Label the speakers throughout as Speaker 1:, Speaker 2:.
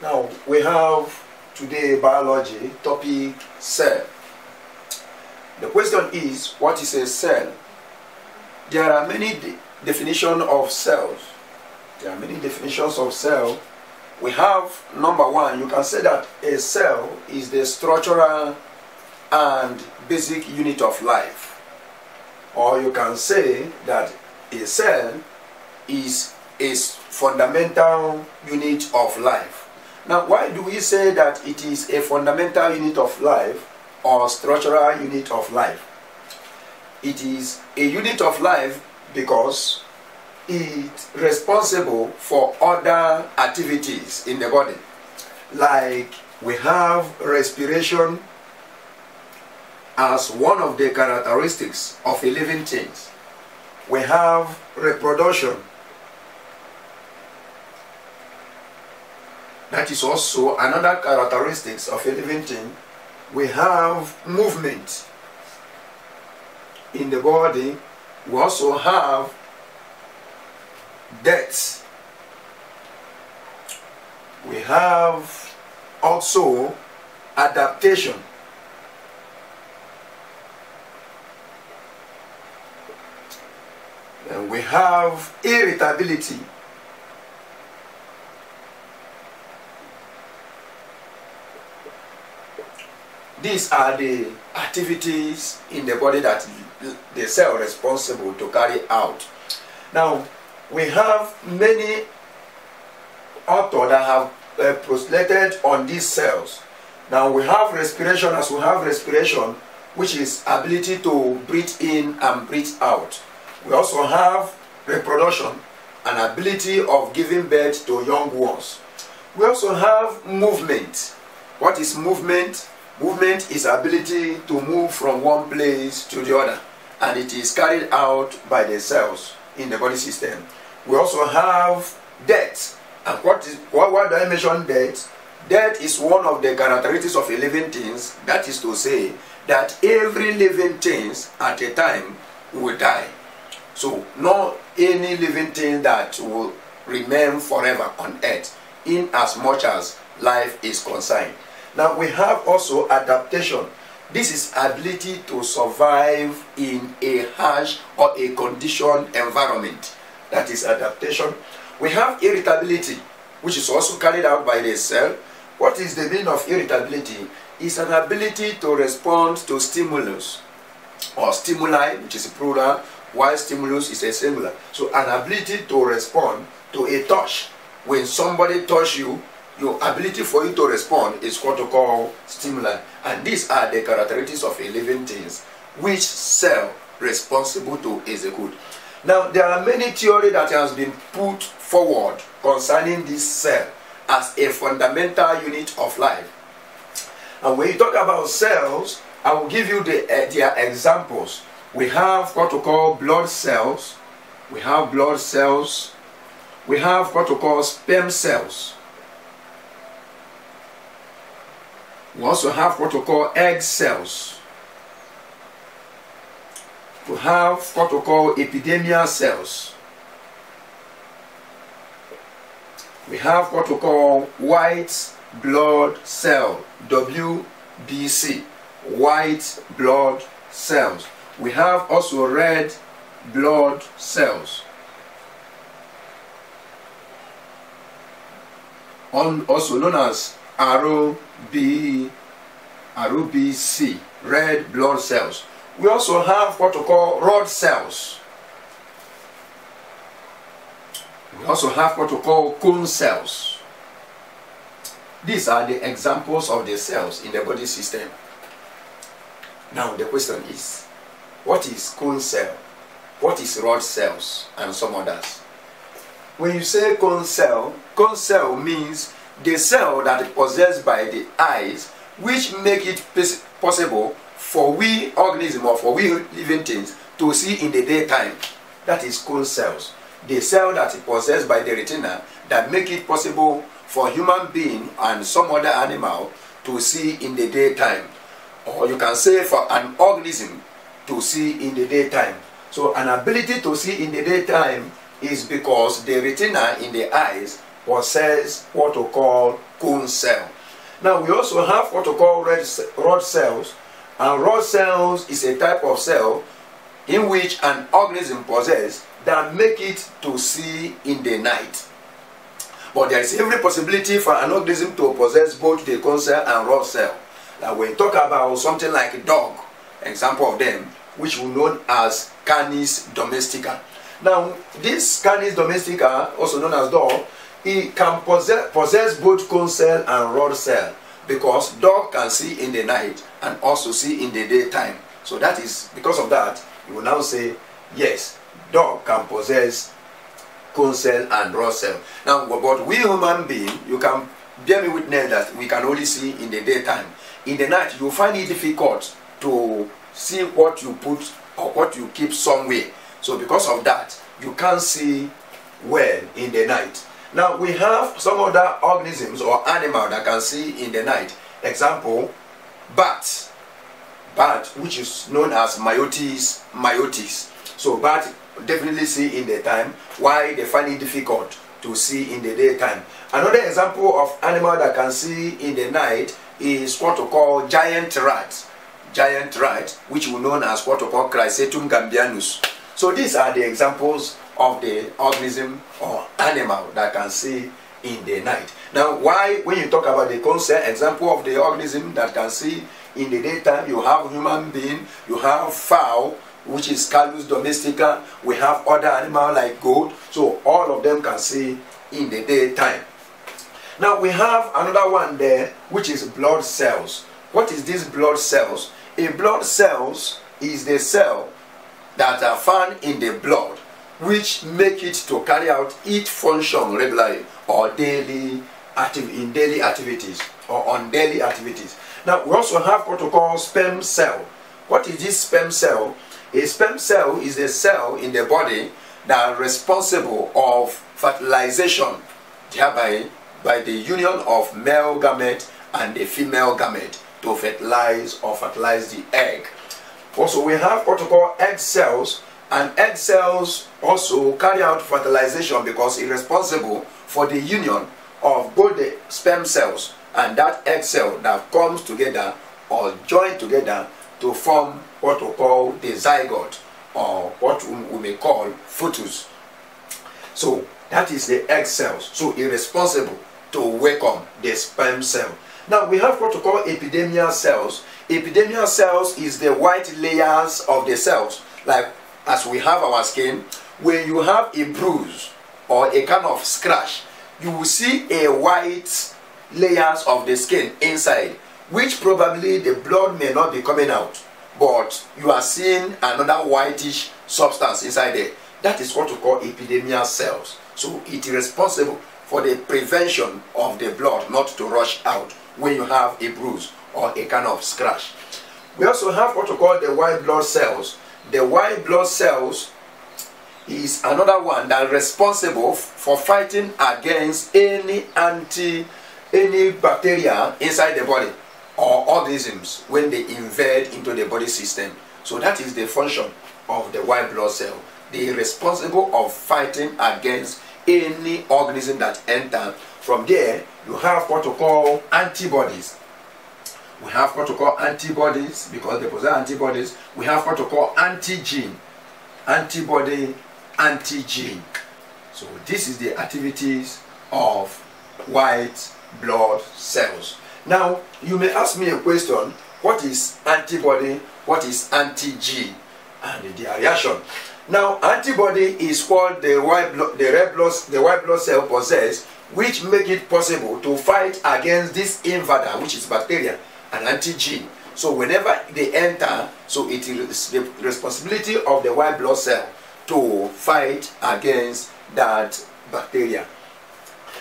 Speaker 1: Now we have today biology topic cell. The question is, what is a cell? There are many definitions of cells. There are many definitions of cell. We have number one, you can say that a cell is the structural and basic unit of life. Or you can say that a cell is a fundamental unit of life. Now, why do we say that it is a fundamental unit of life or structural unit of life? It is a unit of life because it's responsible for other activities in the body. Like we have respiration as one of the characteristics of a living thing. We have reproduction. That is also another characteristic of a living thing. We have movement in the body. We also have death. We have also adaptation. And we have irritability. These are the activities in the body that the cell is responsible to carry out. Now, we have many authors that have postulated on these cells. Now, we have respiration as we have respiration, which is ability to breathe in and breathe out. We also have reproduction, an ability of giving birth to young ones. We also have movement. What is movement? Movement is ability to move from one place to the other, and it is carried out by the cells in the body system. We also have death. And why do I mention death? Death is one of the characteristics of a living thing. That is to say that every living thing at a time will die. So not any living thing that will remain forever on earth, in as much as life is concerned. Now we have also adaptation. This is ability to survive in a harsh or a conditioned environment. That is adaptation. We have irritability, which is also carried out by the cell. What is the meaning of irritability? It's an ability to respond to stimulus or stimuli, which is a plural, while stimulus is a singular. So an ability to respond to a touch. When somebody touches you, your ability for you to respond is what we call stimuli. And these are the characteristics of a living thing, which cell responsible to execute. Now, there are many theories that has been put forward concerning this cell as a fundamental unit of life. And when you talk about cells, I will give you their examples. We have what we call blood cells. We have blood cells. We have what we call sperm cells. We also have what we call egg cells. We have what we call epithelial cells. We have what we call white blood cell, WBC, white blood cells. We have also red blood cells. Also known as RBC, red blood cells. We also have what we call rod cells. We also have what we call cone cells. These are the examples of the cells in the body system. Now the question is, what is cone cell? What is rod cells and some others? When you say cone cell means the cell that is possessed by the eyes, which make it possible for we organisms or for we living things to see in the daytime. That is cone cells. The cell that is possessed by the retina that make it possible for human being and some other animal to see in the daytime. Or you can say for an organism to see in the daytime. So an ability to see in the daytime is because the retina in the eyes possess what we call cone cell. Now we also have what we call rod cells, and rod cells is a type of cell in which an organism possesses that make it to see in the night. But there is every possibility for an organism to possess both the cone cell and rod cell. Now when we talk about something like a dog, example of them, which we know as Canis domestica. Now this Canis domestica, also known as dog, it can possess both cone cell and rod cell, because dog can see in the night and also see in the daytime. So that is because of that you will now say yes, dog can possess cone cell and rod cell. Now but we human being, you can bear me witness that we can only see in the daytime. In the night you find it difficult to see what you put or what you keep somewhere. So because of that you can't see well in the night. Now we have some other organisms or animals that can see in the night. Example, bat, which is known as Myotis. So bat definitely see in the time, why they find it difficult to see in the daytime. Another example of animal that can see in the night is what we call giant rat. Giant rat, which we know as what we call Chrysetum gambianus. So these are the examples of the organism or animal that can see in the night. Now why, when you talk about the concept example of the organism that can see in the daytime, you have human being, you have fowl, which is Canis domestica, we have other animals like goat, so all of them can see in the daytime. Now we have another one there, which is blood cells. What is this blood cells? A blood cells is the cell that are found in the blood, which make it to carry out its function regularly or daily activities or on daily activities. Now we also have what we call sperm cell. What is this sperm cell? A sperm cell is a cell in the body that is responsible of fertilization, thereby by the union of male gamete and the female gamete to fertilize the egg. Also we have what we call egg cells, and egg cells also carry out fertilization because it's responsible for the union of both the sperm cells and that egg cell that comes together or join together to form what we call the zygote, or what we may call fetus. So that is the egg cells. So it's responsible to welcome the sperm cell. Now we have what we call epidermal cells. Epidermal cells is the white layers of the cells, like as we have our skin. When you have a bruise or a kind of scratch, you will see a white layers of the skin inside, which probably the blood may not be coming out, but you are seeing another whitish substance inside there. That is what we call epidermal cells. So it is responsible for the prevention of the blood not to rush out when you have a bruise or a kind of scratch. We also have what we call the white blood cells. The white blood cells is another one that is responsible for fighting against any bacteria inside the body or organisms when they invade into the body system. So that is the function of the white blood cell. They are responsible of fighting against any organism that enter. From there you have what we call antibodies. We have what we call antibodies because they possess antibodies. We have what we call antigen. Antibody, antigen. So this is the activities of white blood cells. Now you may ask me a question: what is antibody? What is antigen? And the reaction. Now antibody is what the white blood cell possess, which make it possible to fight against this invader, which is bacteria, and antigen. So whenever they enter, so it is the responsibility of the white blood cell to fight against that bacteria.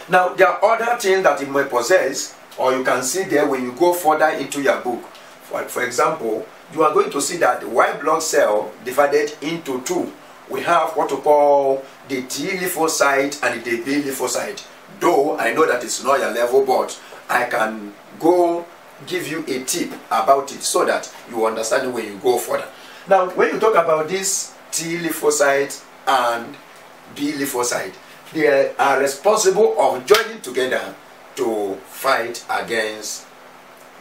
Speaker 1: Now there are other things that it may possess, or you can see there when you go further into your book. For example, you are going to see that the white blood cell divided into two. We have what we call the T lymphocyte and the B lymphocyte. Though I know that it's not your level, but I can go give you a tip about it so that you understand when you go further. Now when you talk about this T lymphocyte and B lymphocyte, they are responsible of joining together to fight against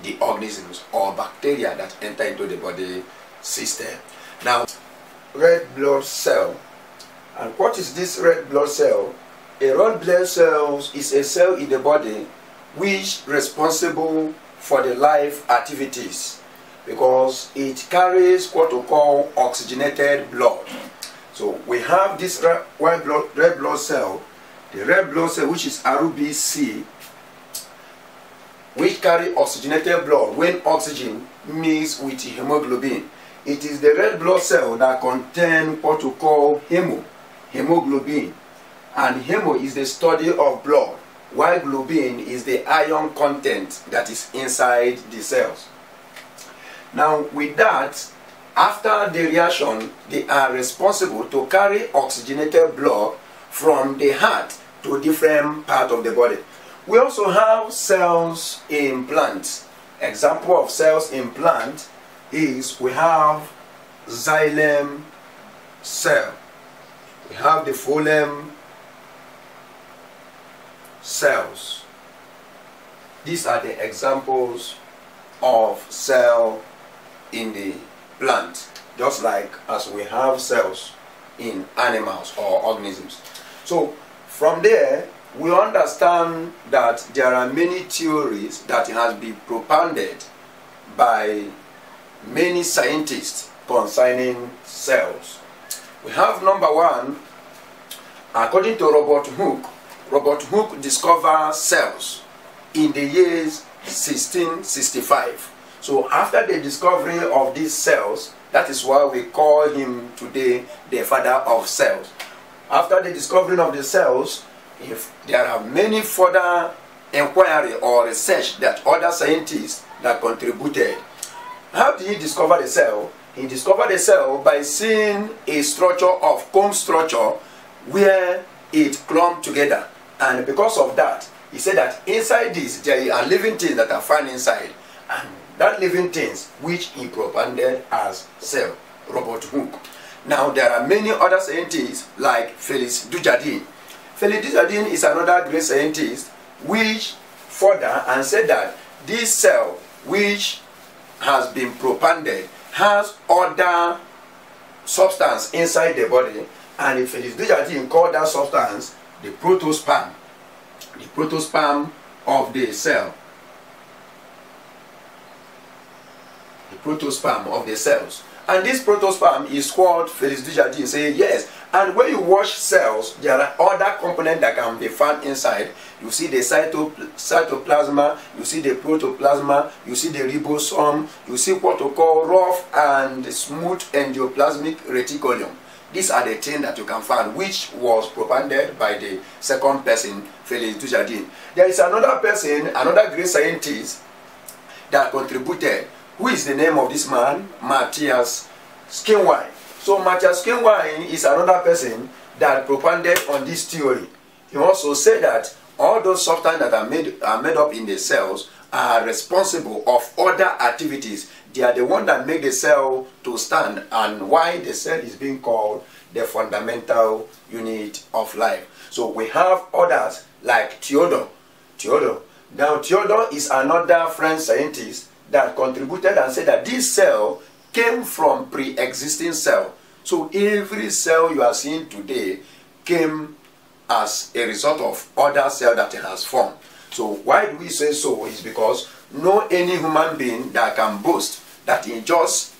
Speaker 1: the organisms or bacteria that enter into the body system. Now, red blood cell. And what is this red blood cell? A red blood cell is a cell in the body which is responsible for the life activities, because it carries what we call oxygenated blood. So we have this red blood cell, the red blood cell, which is RBC, which carry oxygenated blood when oxygen mixes with hemoglobin. It is the red blood cell that contains what we call hemoglobin. And hemo is the study of blood, while globin is the iron content that is inside the cells. Now with that, after the reaction, they are responsible to carry oxygenated blood from the heart to different parts of the body. We also have cells in plants. Example of cells in plant is we have xylem cell. We have the phloem cells. These are the examples of cell in the plant, just like as we have cells in animals or organisms. So from there, we understand that there are many theories that has been propounded by many scientists concerning cells. We have number one, according to Robert Hooke. Robert Hooke discovered cells in the years 1665. So after the discovery of these cells, that is why we call him today the father of cells. After the discovery of the cells, if there are many further inquiry or research that other scientists that contributed. How did he discover the cell? He discovered the cell by seeing a structure of comb structure where it clumped together. And because of that, he said that inside this there are living things that are found inside. And that living things which he propounded as cell, Robert Hooke. Now there are many other scientists like Félix Dujardin. Félix Dujardin is another great scientist which further and said that this cell which has been propounded has other substance inside the body, and Félix Dujardin called that substance the protosperm of the cell. The protosperm of the cells. And this protosperm is what Félix Dujardin say yes. And when you watch cells, there are other components that can be found inside. You see the cytoplasma, you see the protoplasma, you see the ribosome, you see what we call rough and smooth endoplasmic reticulum. These are the things that you can find, which was propounded by the second person, Félix Dujardin. There is another person, another great scientist that contributed. Who is the name of this man? Matthias Skinwine. So Matthias Skinwine is another person that propounded on this theory. He also said that all those substances that are made up in the cells are responsible of other activities. They are the one that make the cell to stand, and why the cell is being called the fundamental unit of life. So we have others like Theodore. Now Theodore is another French scientist that contributed and said that this cell came from pre-existing cell. So every cell you are seeing today came as a result of other cell that it has formed. So why do we say so? Is because no any human being that can boast that he just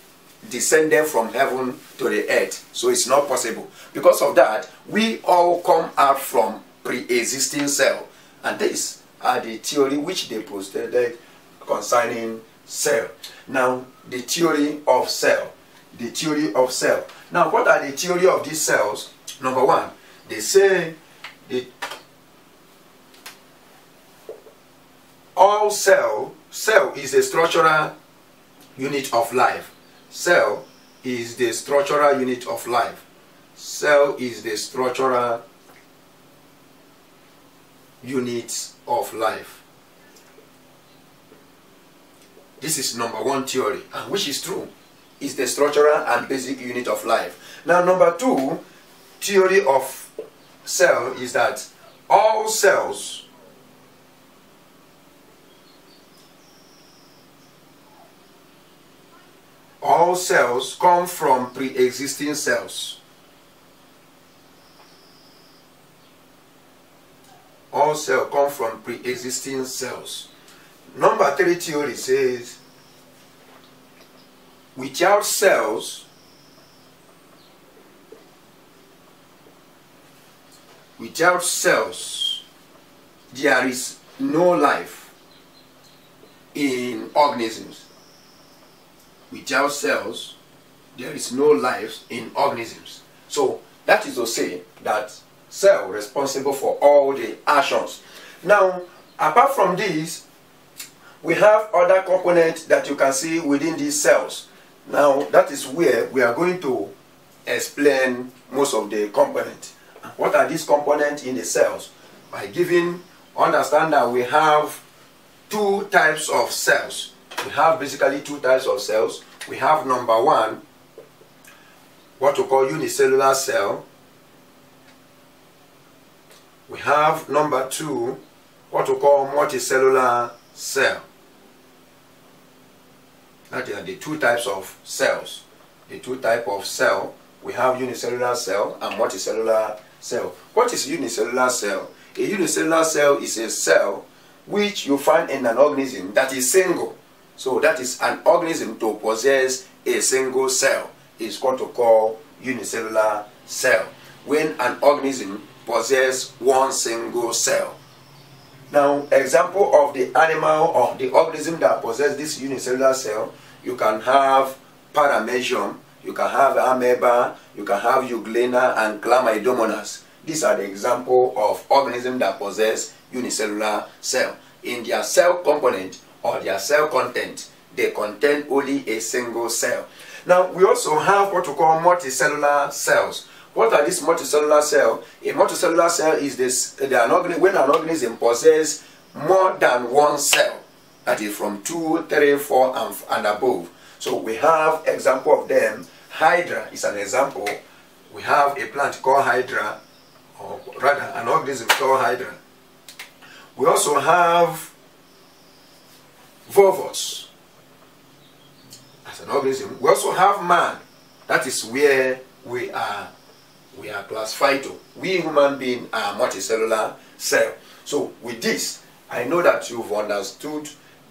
Speaker 1: descended from heaven to the earth. So it's not possible. Because of that, we all come out from pre-existing cell. And these are the theory which they postulated concerning cell. Now, the theory of cell. The theory of cell. Now, what are the theory of these cells? Number one, they say all cell is the structural unit of life. Cell is the structural unit of life. Cell is the structural unit of life. This is number one theory, and which is true. It's the structural and basic unit of life. Now, number two, theory of cell is that all cells come from pre-existing cells. All cells come from pre-existing cells. Number 3 theory says without cells, there is no life in organisms. Without cells, there is no life in organisms. So that is to say that cell responsible for all the actions. Now, apart from this, we have other components that you can see within these cells. Now, that is where we are going to explain most of the components. What are these components in the cells? By giving understand that we have 2 types of cells. We have basically 2 types of cells. We have number 1, what we call unicellular cell. We have number 2, what we call multicellular cell. That are the 2 types of cells. The 2 types of cell. We have unicellular cell and multicellular cell. What is unicellular cell? A unicellular cell is a cell which you find in an organism that is single. So that is an organism to possess a single cell is what we call unicellular cell. When an organism possesses one single cell. Now, example of the animal or the organism that possesses this unicellular cell, you can have Paramecium, you can have amoeba, you can have Euglena and Chlamydomonas. These are the example of organisms that possess unicellular cell. In their cell component or their cell content, they contain only a single cell. Now, we also have what we call multicellular cells. What are these multicellular cells? A multicellular cell is when an organism possesses more than one cell. That is from 2, 3, 4 and above. So we have example of them. Hydra is an example. We have a plant called Hydra, or rather an organism called Hydra. We also have Volvus as an organism. We also have man. That is where we are classified to. We human beings are multicellular cell. So with this, I know that you've understood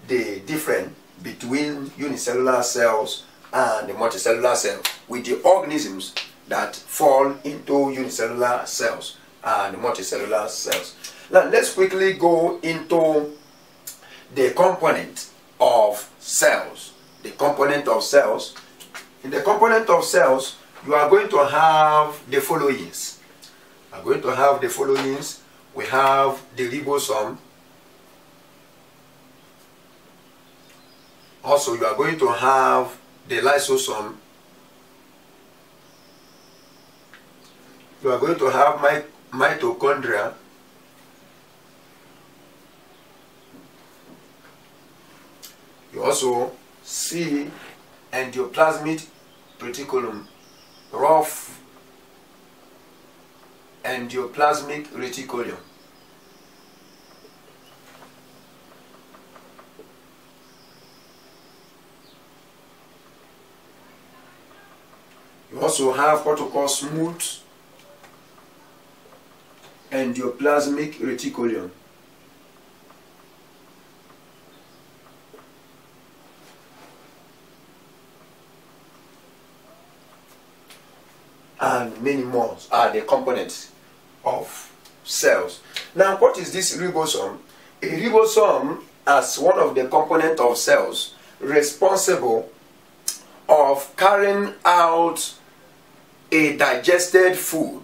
Speaker 1: the difference between unicellular cells and the multicellular cells, with the organisms that fall into unicellular cells and multicellular cells. Now let's quickly go into the component of cells. The component of cells. In the component of cells, you are going to have the followings. You are going to have the followings. We have the ribosome. Also, you are going to have the lysosome. You are going to have mitochondria. You also see endoplasmic reticulum, rough endoplasmic reticulum. You also have what we call smooth endoplasmic reticulum. And many more are the components of cells. Now, what is this ribosome? A ribosome, as one of the components of cells, responsible of carrying out a digested food.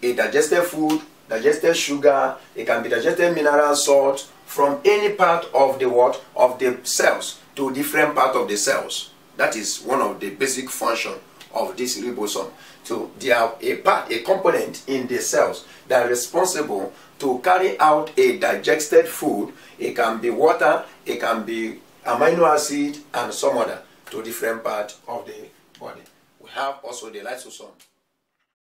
Speaker 1: A digested food, digested sugar, it can be digested mineral salt from any part of the what? Of the cells to different part of the cells. That is one of the basic function of this ribosome. So they are a component in the cells that are responsible to carry out a digested food. It can be water, it can be amino acid and some other to different part of the body. We have also the lysosome.